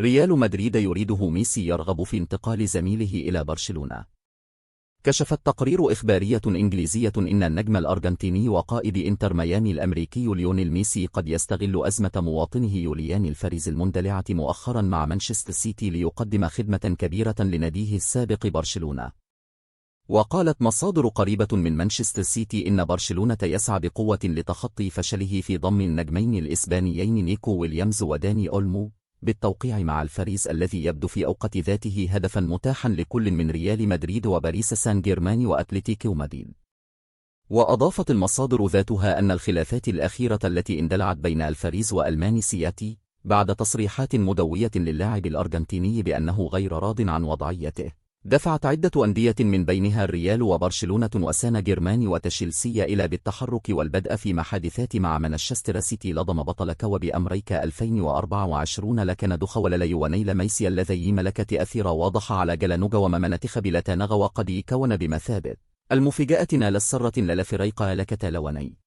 ريال مدريد يريده ميسي يرغب في انتقال زميله إلى برشلونة. كشفت تقرير إخبارية إنجليزية إن النجم الأرجنتيني وقائد إنتر ميامي الأمريكي ليونيل ميسي قد يستغل أزمة مواطنه يوليان الفاريز المندلعة مؤخرا مع مانشستر سيتي ليقدم خدمة كبيرة لناديه السابق برشلونة. وقالت مصادر قريبة من مانشستر سيتي إن برشلونة يسعى بقوة لتخطي فشله في ضم النجمين الإسبانيين نيكو ويليامز وداني أولمو بالتوقيع مع الفاريز الذي يبدو في أوقات ذاته هدفا متاحا لكل من ريال مدريد وباريس سان جيرمان وأتلتيكو مدريد. وأضافت المصادر ذاتها أن الخلافات الأخيرة التي اندلعت بين الفاريز وألماني سياتي بعد تصريحات مدوية للاعب الأرجنتيني بأنه غير راض عن وضعيته دفعت عدة أندية من بينها الريال وبرشلونة وسان جيرمان وتشيلسي إلى بالتحرك والبدء في محادثات مع مانشستر سيتي لضم بطل كوب أمريكا 2024 لكن دخول ليونيل ميسي الذي ملك تأثير واضح على جلانوغا وممنتخب لاتانغا وقد يكون بمثابة المفاجأة نال السرة للفريق لكتالوني.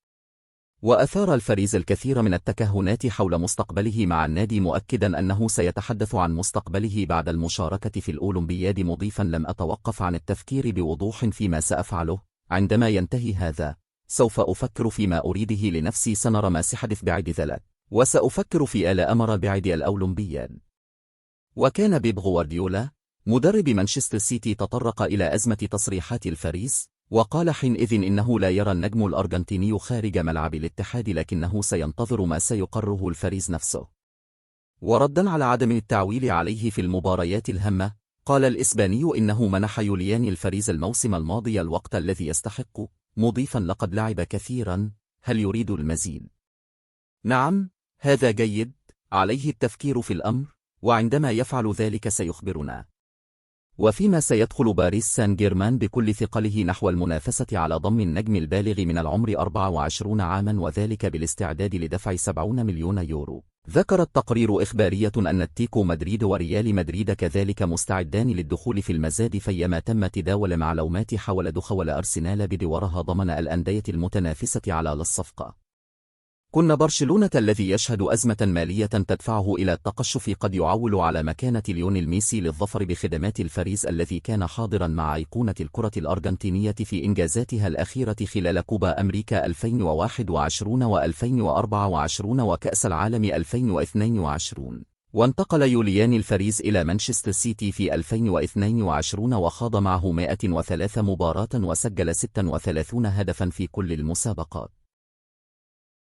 وأثار الفاريز الكثير من التكهنات حول مستقبله مع النادي مؤكدا أنه سيتحدث عن مستقبله بعد المشاركة في الأولمبياد مضيفا لم أتوقف عن التفكير بوضوح فيما سأفعله عندما ينتهي هذا. سوف أفكر فيما أريده لنفسي سنرى ما سيحدث بعد ذلك وسأفكر في أمر بعد الأولمبياد. وكان بيب غوارديولا مدرب مانشستر سيتي تطرق إلى أزمة تصريحات الفاريز وقال حينئذ إنه لا يرى النجم الأرجنتيني خارج ملعب الاتحاد لكنه سينتظر ما سيقرره الفاريز نفسه. وردا على عدم التعويل عليه في المباريات الهامة قال الإسباني إنه منح يوليان الفاريز الموسم الماضي الوقت الذي يستحق مضيفا لقد لعب كثيرا، هل يريد المزيد؟ نعم هذا جيد، عليه التفكير في الأمر وعندما يفعل ذلك سيخبرنا. وفيما سيدخل باريس سان جيرمان بكل ثقله نحو المنافسة على ضم النجم البالغ من العمر 24 عاما وذلك بالاستعداد لدفع 70 مليون يورو. ذكرت تقرير إخبارية أن أتلتيكو مدريد وريال مدريد كذلك مستعدان للدخول في المزاد فيما تم تداول معلومات حول دخول أرسنال بدورها ضمن الأندية المتنافسة على الصفقة. كن برشلونة الذي يشهد أزمة مالية تدفعه إلى التقشف قد يعول على مكانة ليونيل ميسي للظفر بخدمات الفاريز الذي كان حاضرا مع أيقونة الكرة الأرجنتينية في إنجازاتها الأخيرة خلال كوبا أمريكا 2021 و2024 وكأس العالم 2022. وانتقل يوليان الفاريز إلى مانشستر سيتي في 2022 وخاض معه 103 مباراة وسجل 36 هدفا في كل المسابقات.